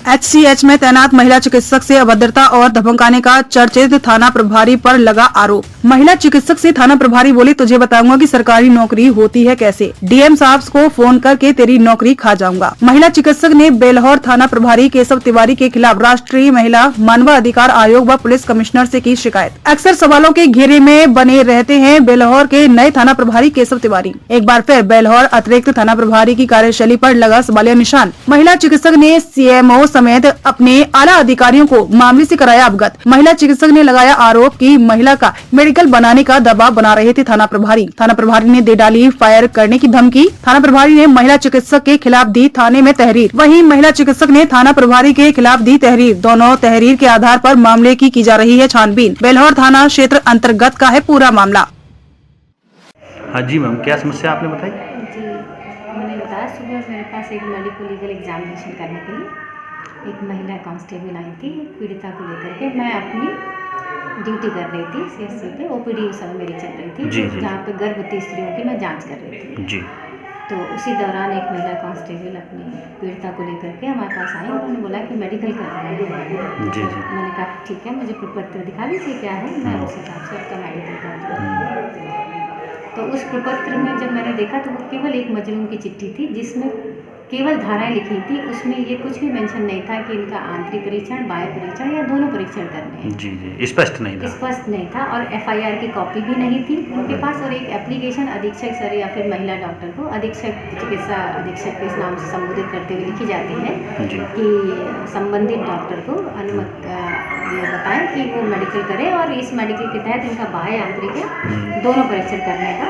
HCH में तैनात महिला चिकित्सक से अभद्रता और धमकाने का चर्चित थाना प्रभारी पर लगा आरोप। महिला चिकित्सक से थाना प्रभारी बोली, तुझे बताऊंगा कि सरकारी नौकरी होती है कैसे, डीएम साहब को फोन करके तेरी नौकरी खा जाऊंगा। महिला चिकित्सक ने बेलहौर थाना प्रभारी केशव तिवारी के खिलाफ राष्ट्रीय महिला मानवाधिकार आयोग व पुलिस कमिश्नर से की शिकायत। अक्सर सवालों के घेरे में बने रहते हैं बेलहौर के नए थाना प्रभारी केशव तिवारी। एक बार फिर बेलहौर अतिरिक्त थाना प्रभारी की कार्यशैली पर लगा सवालिया निशान। महिला चिकित्सक ने CMO समेत अपने आला अधिकारियों को मामले से कराया अवगत। महिला चिकित्सक ने लगाया आरोप कि महिला का मेडिकल बनाने का दबाव बना रहे थे थाना प्रभारी। थाना प्रभारी ने दे डाली फायर करने की धमकी। थाना प्रभारी ने महिला चिकित्सक के खिलाफ दी थाने में तहरीर। वहीं महिला चिकित्सक ने थाना प्रभारी के खिलाफ दी तहरीर। दोनों तहरीर के आधार पर मामले की जा रही है छानबीन। बेलहौर थाना क्षेत्र अंतर्गत का है पूरा मामला। हाँ जी मैम, क्या समस्या आपने बताई? जी, मैंने बताया सुबह मेरे पास एक मेडिको लीगल एग्जामिनेशन करने के लिए एक महिला कांस्टेबल आई थी पीड़िता को लेकर के। मैं अपनी ड्यूटी कर रही थी CSC पे, OPD उस समय मेरी चल रही थी जहाँ पे गर्भवती स्त्रियों की मैं जांच कर रही थी जी। तो उसी दौरान एक महिला कांस्टेबल अपनी पीड़िता को लेकर के हमारे पास आई। उन्होंने बोला कि मेडिकल करना है। जी। मैंने कहा ठीक है, मुझे प्रपत्र दिखा दीजिए क्या है, मैं उस हिसाब से आपका मेडिकल कर दूँगी। तो उस प्रपत्र में जब मैंने देखा तो वो केवल एक मजलूम की चिट्ठी थी जिसमें केवल धाराएं लिखी थी। उसमें ये कुछ भी मेंशन नहीं था कि इनका आंतरिक परीक्षण, बाह्य परीक्षण या दोनों परीक्षण करने हैं। जी, स्पष्ट नहीं था। स्पष्ट नहीं था और FIR की कॉपी भी नहीं थी उनके पास। और एक एप्लीकेशन अधीक्षक सर या फिर महिला डॉक्टर को अधीक्षक चिकित्सा अधीक्षक के इस नाम से संबोधित करते हुए लिखी जाती है कि संबंधित डॉक्टर को अनुमति ये बताएं कि वो मेडिकल करें और इस मेडिकल के तहत इनका बाह्य आंतरिक दोनों परीक्षण करने का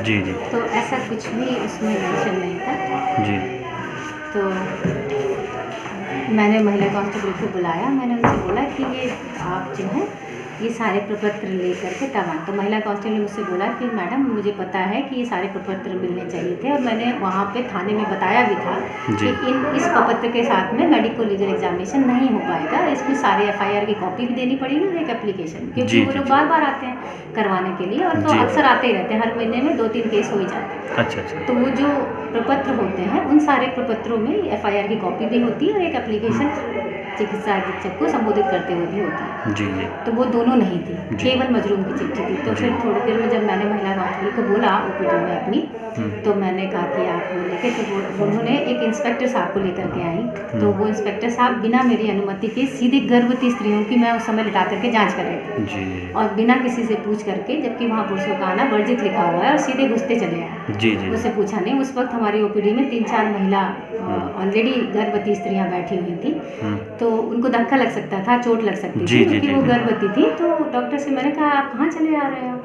जी। तो ऐसा कुछ भी उसमें मेंशन नहीं था जी। तो मैंने महिला कांस्टेबल को बुलाया। मैंने उनसे बोला कि ये आप जो है ये सारे प्रपत्र लेकर के तब आए। तो महिला कांस्टेबल ने मुझसे बोला कि मैडम मुझे पता है कि ये सारे प्रपत्र मिलने चाहिए थे और मैंने वहाँ पे थाने में बताया भी था कि इस प्रपत्र के साथ में मेडिको लीगल एग्जामिनेशन नहीं हो पाएगा। इसमें सारे FIR की कॉपी भी देनी पड़ेगी और एक एप्लीकेशन, क्योंकि वो लोग बार बार आते हैं करवाने के लिए और तो अक्सर आते ही रहते हैं, हर महीने में 2-3 केस हो ही जाते हैं। अच्छा। तो वो जो प्रपत्र होते हैं उन सारे प्रपत्रों में FIR की कॉपी भी होती है और एक एप्लीकेशन चिकित्सा अधीक्षक को संबोधित करते हुए भी होती है। जी। तो वो दोनों नहीं थी, केवल मजलूम की चिट्ठी थी। तो फिर थोड़ी देर में जब मैंने महिला कांस्टेबल को बोला OPD में अपनी, तो मैंने कहा कि आप वो लेके, तो उन्होंने एक इंस्पेक्टर साहब को लेकर के आई। तो वो इंस्पेक्टर साहब बिना मेरी अनुमति के सीधे गर्भवती स्त्रियों की मैं उस समय लिटा करके जाँच कर रहे थे और बिना किसी से पूछ करके, जबकि वहाँ पुरुषों का आना वर्जित लिखा हुआ है, और सीधे घुसते चले आए। जी। उससे पूछा नहीं। उस वक्त हमारी OPD में 3-4 महिला ऑलरेडी गर्भवती स्त्रियां बैठी हुई थी तो उनको धक्का लग सकता था, चोट लग सकती थी क्योंकि वो गर्भवती थी। तो डॉक्टर से मैंने कहा आप कहाँ चले आ रहे हो?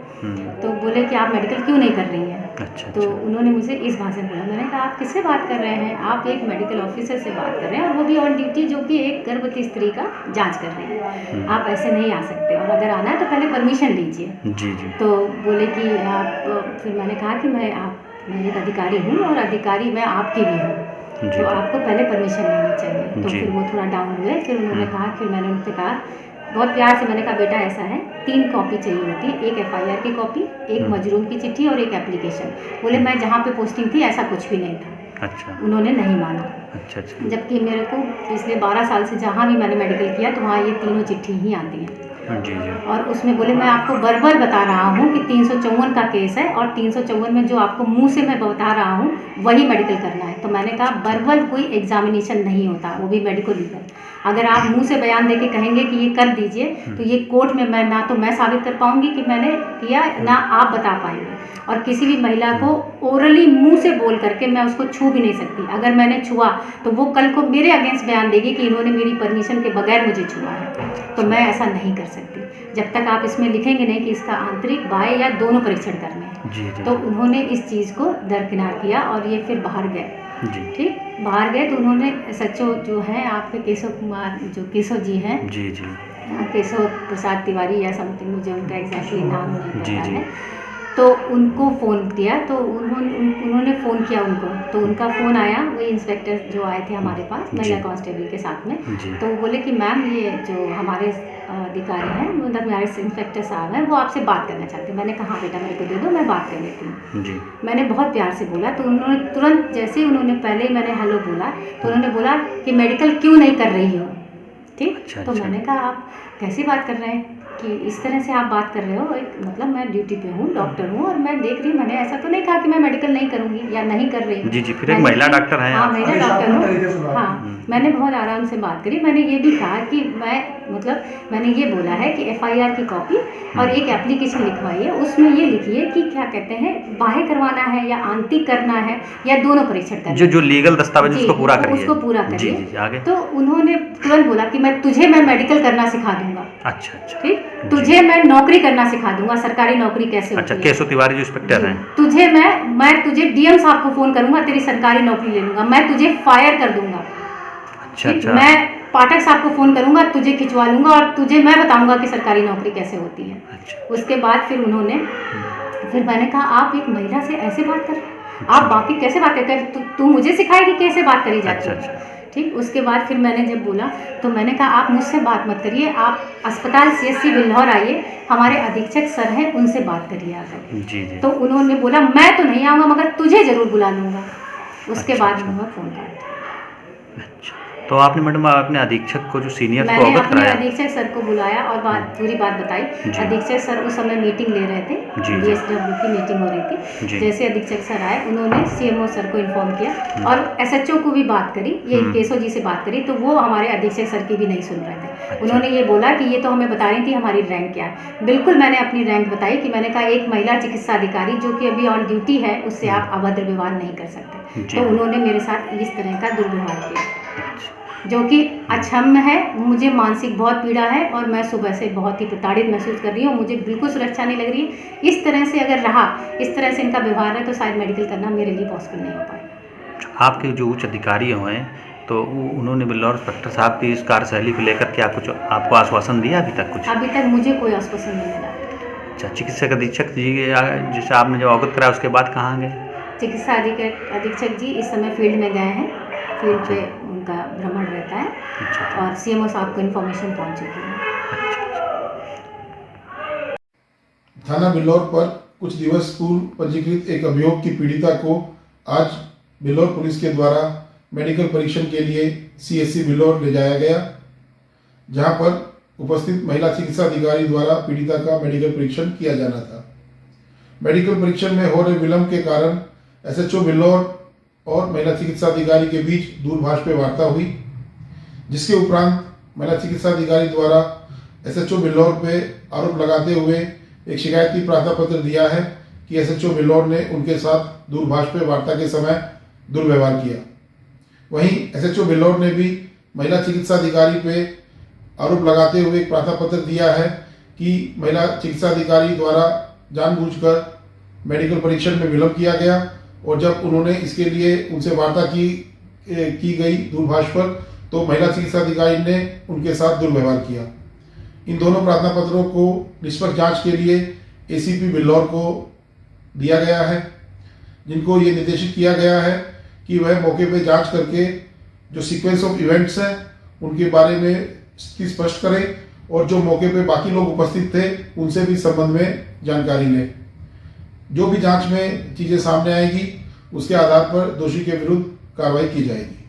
तो बोले कि आप मेडिकल क्यों नहीं कर रही हैं? तो उन्होंने मुझे इस भाषा में बोला। मैंने कहा आप किससे बात कर रहे हैं? आप एक मेडिकल ऑफिसर से बात कर रहे हैं और वो भी ऑन ड्यूटी, जो कि एक गर्भवती स्त्री का जांच कर रही है। आप ऐसे नहीं आ सकते और अगर आना है तो पहले परमिशन लीजिए। जी। तो बोले कि आप, फिर मैंने कहा कि मैं एक अधिकारी हूँ और अधिकारी मैं आपकी भी हूँ, तो आपको पहले परमिशन लेनी चाहिए। तो फिर वो थोड़ा डाउन हुए। फिर उन्होंने कहा, फिर मैंने उनसे कहा बहुत प्यार से, मैंने कहा बेटा ऐसा है 3 कॉपी चाहिए होती, एक FIR की कॉपी, एक मजलूम की चिट्ठी और एक एप्लीकेशन। बोले मैं जहाँ पे पोस्टिंग थी ऐसा कुछ भी नहीं था। अच्छा। उन्होंने नहीं माना। अच्छा। जबकि मेरे को पिछले 12 साल से जहाँ भी मैंने मेडिकल किया तो वहाँ ये तीनों चिट्ठी ही आती हैं। जी। और उसमें बोले मैं आपको बराबर बता रहा हूँ कि 354 का केस है और 354 में जो आपको मुंह से मैं बता रहा हूँ वही मेडिकल करना है। तो मैंने कहा बराबर कोई एग्जामिनेशन नहीं होता, वो भी मेडिको लीगल। अगर आप मुंह से बयान देके कहेंगे कि ये कर दीजिए तो ये कोर्ट में मैं ना तो मैं साबित कर पाऊंगी कि मैंने किया, ना आप बता पाएंगे। और किसी भी महिला को ओरली मुंह से बोल करके मैं उसको छू भी नहीं सकती। अगर मैंने छुआ तो वो कल को मेरे अगेंस्ट बयान देगी कि इन्होंने मेरी परमिशन के बगैर मुझे छुआ है, तो मैं ऐसा नहीं कर सकती जब तक आप इसमें लिखेंगे नहीं कि इसका आंतरिक, बाह्य या दोनों परीक्षण करने हैं। तो उन्होंने इस चीज़ को दरकिनार किया और ये फिर बाहर गए। ठीक, बाहर गए तो उन्होंने SHO जो है आपके केशव कुमार, जो केशव जी हैं, केशव प्रसाद तिवारी या समथिंग, मुझे उनका एग्जैक्टली नाम नहीं पता है। तो उनको फ़ोन दिया, तो उन्होंने फ़ोन किया उनको, तो उनका फ़ोन आया, वही इंस्पेक्टर जो आए थे हमारे पास महिला कांस्टेबल के साथ में। तो वो बोले कि मैम ये जो हमारे अधिकारी हैं, मतलब हमारे इंस्पेक्टर साहब हैं, वो आपसे बात करना चाहते हैं। मैंने कहा हाँ बेटा मेरे को दे दो, मैं बात कर लेती हूँ। मैंने बहुत प्यार से बोला, तो उन्होंने तुरंत जैसे ही उन्होंने पहले ही मैंने हेलो बोला, तो उन्होंने बोला कि मेडिकल क्यों नहीं कर रही हो। ठीक, तो मैंने कहा आप कैसी बात कर रहे हैं कि इस तरह से आप बात कर रहे हो, एक मतलब मैं ड्यूटी पे हूँ, डॉक्टर हूँ, और मैं देख रही हूँ, मैंने ऐसा तो नहीं कहा कि मैं मेडिकल नहीं करूँगी या नहीं कर रही हूँ। जी, फिर एक महिला डॉक्टर हैं। हाँ, महिला डॉक्टर हूँ। हाँ, मैंने बहुत आराम से बात करी। मैंने ये भी कहा कि मैंने ये बोला है कि FIR की कॉपी और एक एप्लीकेशन लिखवाई है, उसमें ये लिखिए कि क्या कहते हैं, बाह्य करवाना है या आंतरिक करना है या दोनों परीक्षण करना है, जो लीगल दस्तावेज उसको पूरा करिए। उसको पूरा करिए। जी, आगे। तो उन्होंने तुरंत बोला कि मैं मेडिकल करना सिखा दूंगा। अच्छा, ठीक, तुझे मैं नौकरी करना सिखा दूंगा, सरकारी नौकरी कैसे होती है। केशव तिवारी जो इंस्पेक्टर हैं, तुझे मैं तुझे DM साहब को फोन करूंगा, तेरी सरकारी नौकरी ले लूंगा, मैं तुझे फायर कर दूंगा। अच्छा। मैं पाठक साहब को फोन करूंगा, तुझे खिंचवा लूंगा और तुझे मैं बताऊंगा कि सरकारी नौकरी कैसे होती है। उसके बाद फिर मैंने कहा आप एक महिला से ऐसे बात कर रहे हैं, आप बाकी कैसे बात करते हैं, तू मुझे सिखाएगी कैसे बात करी जाती है। ठीक, उसके बाद फिर मैंने जब बोला तो मैंने कहा आप मुझसे बात मत करिए, आप अस्पताल CSC बिल्हौर आइए, हमारे अधीक्षक सर हैं, उनसे बात करिए आकर। तो उन्होंने बोला मैं तो नहीं आऊँगा मगर तुझे ज़रूर बुला लूँगा। उसके बाद मैं फ़ोन कर दिया। तो आपने मैडम अपने अधीक्षक को जो सीनियर को मैंने अवगत अपने कराया? अधीक्षक सर को बुलाया और पूरी बात बताई। अधीक्षक सर उस समय मीटिंग ले रहे थे, DSW की मीटिंग हो रही थी। जैसे अधीक्षक सर आए, उन्होंने CMO सर को इन्फॉर्म किया और SHO को भी बात करी, ये केशव जी से बात करी, तो वो हमारे अधीक्षक सर की भी नहीं सुन रहे थे। उन्होंने ये बोला कि ये तो हमें बता रही थी हमारी रैंक क्या है। बिल्कुल मैंने अपनी रैंक बताई कि मैंने कहा एक महिला चिकित्सा अधिकारी जो कि अभी ऑन ड्यूटी है, उससे आप अभद्र व्यवहार नहीं कर सकते। तो उन्होंने मेरे साथ इस तरह का दुर्व्यवहार किया जो कि अक्षम्य है। मुझे मानसिक बहुत पीड़ा है और मैं सुबह से बहुत ही प्रताड़ित महसूस कर रही हूँ। मुझे बिल्कुल सुरक्षा नहीं लग रही है। इस तरह से अगर रहा, इस तरह से इनका व्यवहार है, तो शायद मेडिकल करना मेरे लिए पॉसिबल नहीं हो पाएगा। आपके जो उच्च अधिकारी हैं, तो उन्होंने बिल्हौर इंस्पेक्टर साहब की इस कार्यशैली को लेकर क्या कुछ आपको आश्वासन दिया अभी तक? कुछ अभी तक मुझे कोई आश्वासन नहीं मिला। अच्छा, चिकित्सक अधीक्षक जी जिसे आपने जब अवगत कराया उसके बाद कहाँ गए? चिकित्सा अधीक्षक जी इस समय फील्ड में गए हैं, फील्ड पे उनका भ्रमण रहता है और CMO साहब को इन्फॉर्मेशन पहुंच चुकी है। थाना बिल्हौर पर कुछ दिवस पूर्व पंजीकृत एक अभियोग की पीड़िता को आज बिल्हौर पुलिस के द्वारा मेडिकल परीक्षण के लिए CSC बिल्हौर ले जाया गया, जहां पर उपस्थित महिला चिकित्सा अधिकारी द्वारा पीड़िता का मेडिकल परीक्षण किया जाना था। मेडिकल परीक्षण में हो रहे विलंब के कारण SHO बिल्हौर और महिला चिकित्सा अधिकारी के बीच दूरभाष पे वार्ता हुई, जिसके उपरांत महिला चिकित्सा अधिकारी द्वारा SHO बिल्हौर पे आरोप लगाते हुए एक शिकायती प्रार्थना पत्र दिया है कि SHO बिल्हौर ने उनके साथ दूरभाष पे वार्ता के समय दुर्व्यवहार किया। वहीं SHO बिल्हौर ने भी महिला चिकित्सा अधिकारी पे आरोप लगाते हुए एक प्रार्थना पत्र दिया है कि महिला चिकित्सा अधिकारी द्वारा जानबूझकर मेडिकल परीक्षण में विलंब किया गया और जब उन्होंने इसके लिए उनसे वार्ता की गई दूरभाष पर, तो महिला चिकित्सा अधिकारी ने उनके साथ दुर्व्यवहार किया। इन दोनों प्रार्थना पत्रों को निष्पक्ष जांच के लिए ACP बिल्हौर को दिया गया है, जिनको ये निर्देशित किया गया है कि वह मौके पर जांच करके जो सीक्वेंस ऑफ इवेंट्स हैं उनके बारे में स्थिति स्पष्ट करें और जो मौके पे बाकी लोग उपस्थित थे उनसे भी संबंध में जानकारी लें। जो भी जांच में चीजें सामने आएगी उसके आधार पर दोषी के विरुद्ध कार्रवाई की जाएगी।